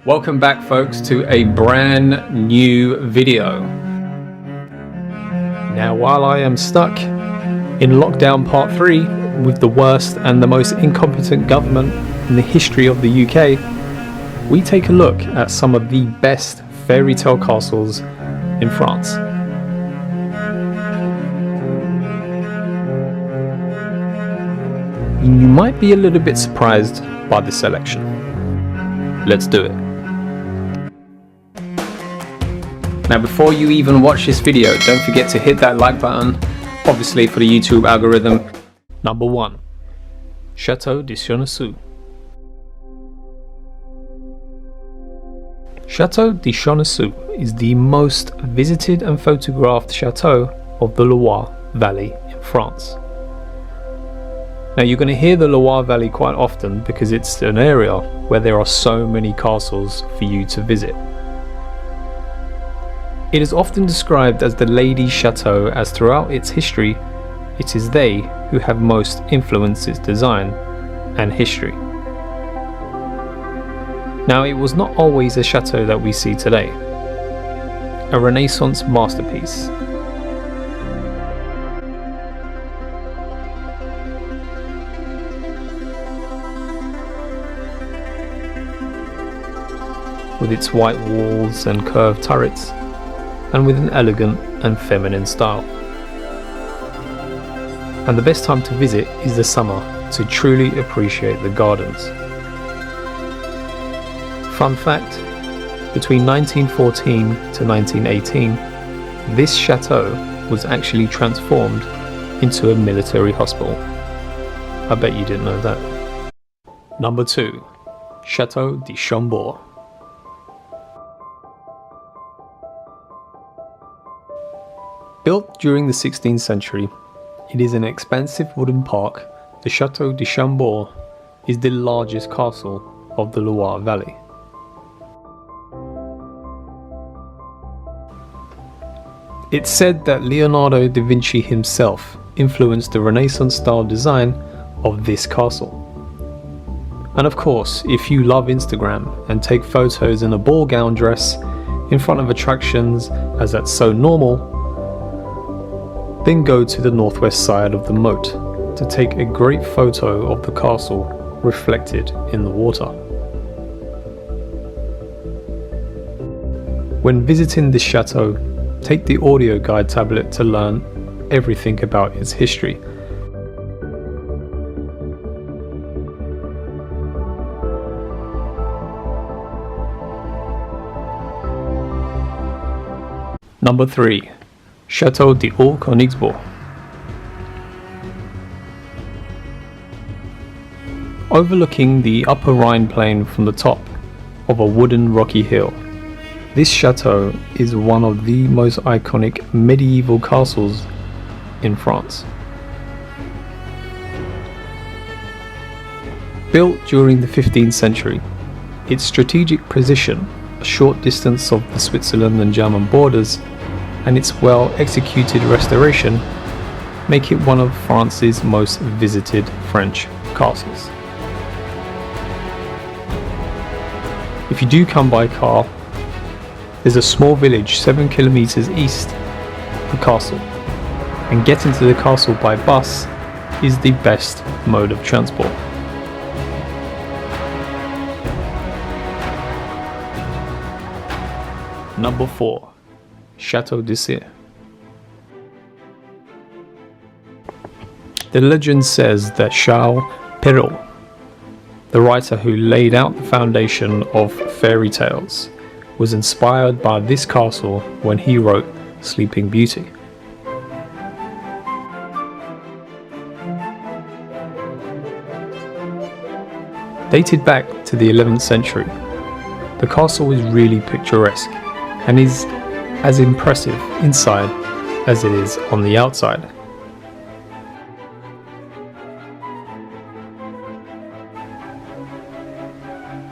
Welcome back, folks, to a brand new video. Now, while I am stuck in lockdown part 3 with the worst and the most incompetent government in the history of the UK, we take a look at some of the best fairy tale castles in France. You might be a little bit surprised by this selection. Let's do it. Now, before you even watch this video, don't forget to hit that like button, obviously for the YouTube algorithm. Number 1. Chateau de Chenonceau. Chateau de Chenonceau is the most visited and photographed chateau of the Loire Valley in France. Now, you're going to hear the Loire Valley quite often because it's an area where there are so many castles for you to visit. It is often described as the Ladies' Chateau, as throughout its history, it is they who have most influenced its design and history. Now, it was not always a chateau that we see today. A Renaissance masterpiece. With its white walls and curved turrets, and with an elegant and feminine style. And the best time to visit is the summer to truly appreciate the gardens. Fun fact, between 1914 to 1918, this chateau was actually transformed into a military hospital. I bet you didn't know that. Number 2. Chateau de Chambord. Built during the 16th century, it is an expansive wooden park. The Chateau de Chambord is the largest castle of the Loire Valley. It's said that Leonardo da Vinci himself influenced the Renaissance style design of this castle. And of course, if you love Instagram and take photos in a ball gown dress in front of attractions, as that's so normal, then go to the northwest side of the moat to take a great photo of the castle reflected in the water. When visiting this chateau, take the audio guide tablet to learn everything about its history. Number 3. Château du Haut-Koenigsbourg. Overlooking the upper Rhine plain from the top of a wooden rocky hill, this chateau is one of the most iconic medieval castles in France. Built during the 15th century, its strategic position, a short distance of the Switzerland and German borders, and its well-executed restoration make it one of France's most visited French castles. If you do come by car, there's a small village 7 kilometers east of the castle, and getting to the castle by bus is the best mode of transport. Number 4. Chateau de Thil. The legend says that Charles Perrault, the writer who laid out the foundation of fairy tales, was inspired by this castle when he wrote Sleeping Beauty. Dated back to the 11th century, the castle is really picturesque and is as impressive inside as it is on the outside.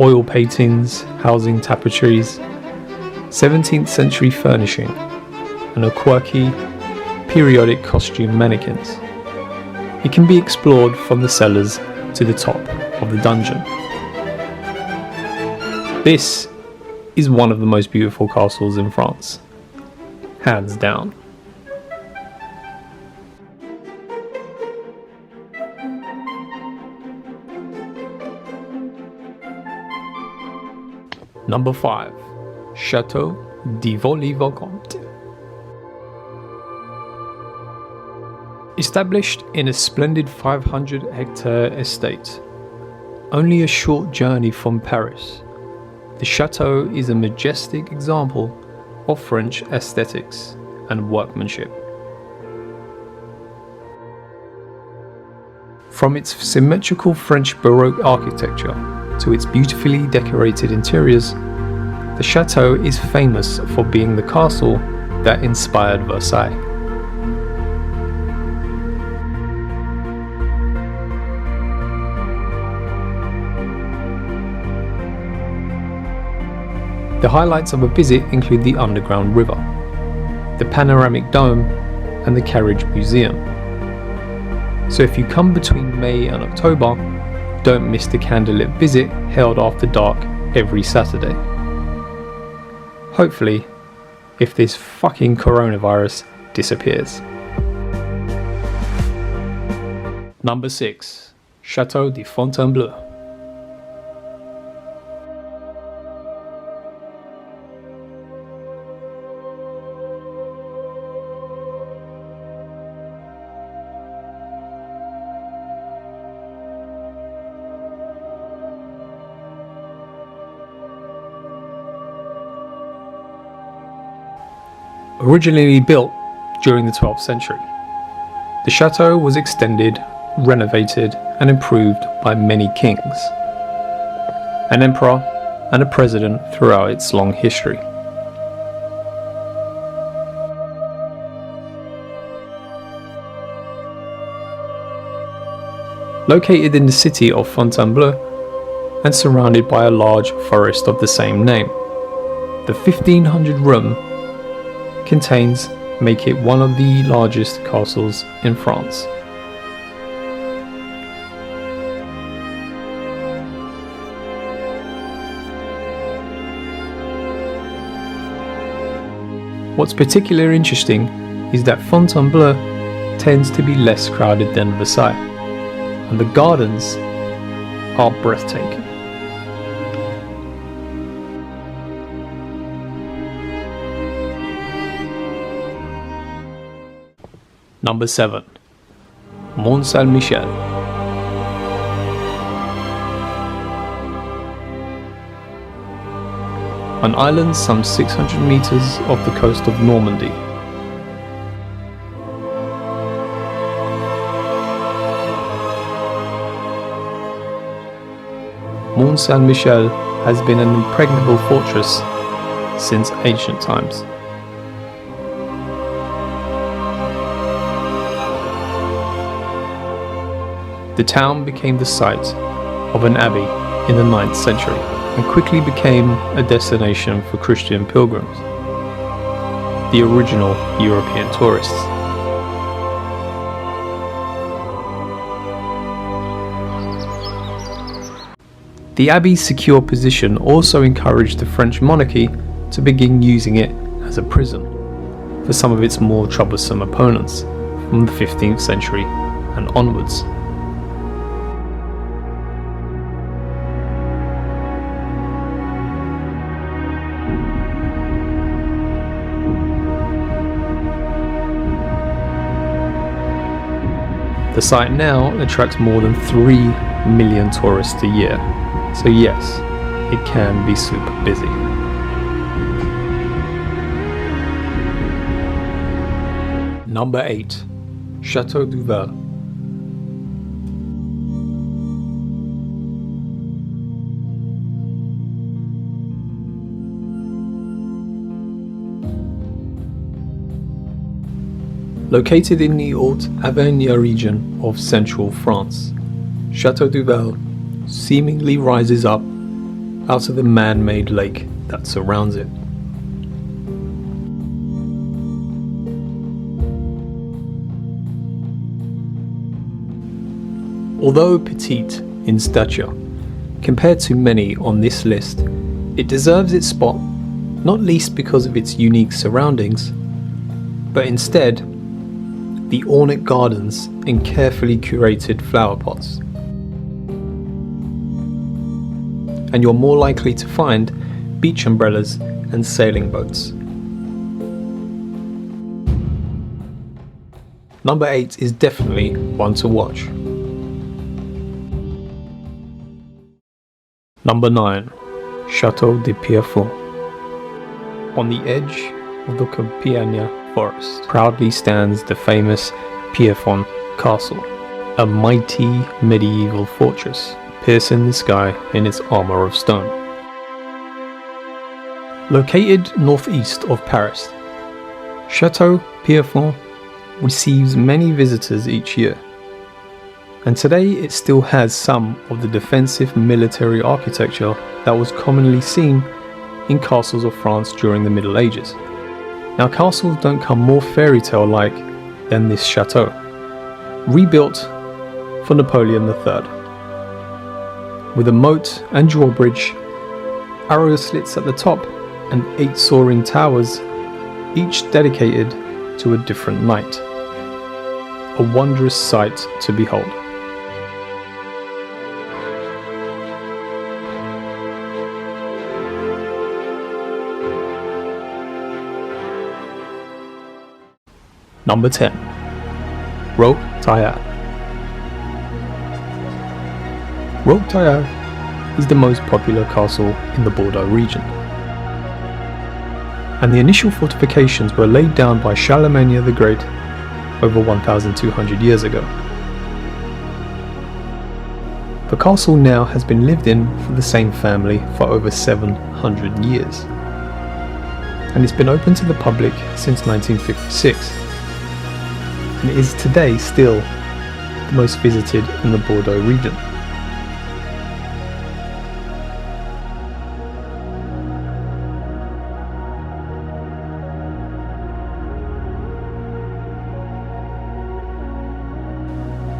Oil paintings, housing tapestries, 17th century furnishing, and a quirky, periodic costume mannequins. It can be explored from the cellars to the top of the dungeon. This is one of the most beautiful castles in France, hands down. Number 5. Chateau de Vaux-le-Vicomte. Established in a splendid 500-hectare estate, only a short journey from Paris, the chateau is a majestic example of French aesthetics and workmanship. From its symmetrical French Baroque architecture to its beautifully decorated interiors, the chateau is famous for being the castle that inspired Versailles. The highlights of a visit include the underground river, the panoramic dome, and the carriage museum. So if you come between May and October, don't miss the candlelit visit held after dark every Saturday. Hopefully, if this fucking coronavirus disappears. Number 6. Chateau de Fontainebleau. Originally built during the 12th century, the chateau was extended, renovated, and improved by many kings, an emperor, and a president throughout its long history. Located in the city of Fontainebleau and surrounded by a large forest of the same name, the 1,500-room contains make it one of the largest castles in France. What's particularly interesting is that Fontainebleau tends to be less crowded than Versailles, and the gardens are breathtaking. Number 7. Mont Saint-Michel. An island some 600 meters off the coast of Normandy. Mont Saint-Michel has been an impregnable fortress since ancient times. The town became the site of an abbey in the 9th century and quickly became a destination for Christian pilgrims, the original European tourists. The abbey's secure position also encouraged the French monarchy to begin using it as a prison for some of its more troublesome opponents from the 15th century and onwards. The site now attracts more than 3 million tourists a year, so yes, it can be super busy. Number 8. Chateau de Val. Located in the Haute-Auvergne region of central France, Chateau de Val seemingly rises up out of the man-made lake that surrounds it. Although petite in stature, compared to many on this list, it deserves its spot not least because of its unique surroundings, but instead the ornate gardens and carefully curated flower pots. And you're more likely to find beach umbrellas and sailing boats. Number 8 is definitely one to watch. Number 9. Chateau de Pier. On the edge of the Campagna forest proudly stands the famous Pierrefonds Castle, a mighty medieval fortress piercing the sky in its armour of stone. Located northeast of Paris, Chateau Pierrefonds receives many visitors each year, and today it still has some of the defensive military architecture that was commonly seen in castles of France during the Middle Ages. Now, castles don't come more fairy tale like than this chateau, rebuilt for Napoleon III, with a moat and drawbridge, arrow slits at the top, and 8 soaring towers, each dedicated to a different knight. A wondrous sight to behold. Number 10. Roque-Tillard. Roque-Tillard is the most popular castle in the Bordeaux region, and the initial fortifications were laid down by Charlemagne the Great over 1,200 years ago. The castle now has been lived in for the same family for over 700 years, and it's been open to the public since 1956, and it is today still the most visited in the Bordeaux region.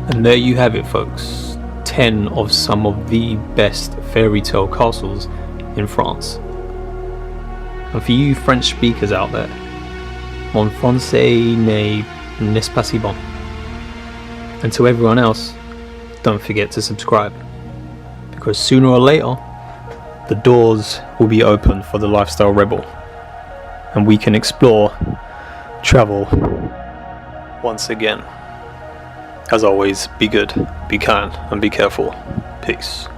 And there you have it, folks. 10 of some of the best fairy tale castles in France. And for you French speakers out there, mon français n'est pas si bon. And to everyone else, don't forget to subscribe, because sooner or later the doors will be open for the Lifestyle Rebel, and we can explore, travel once again. As always, be good, be kind, and be careful. Peace.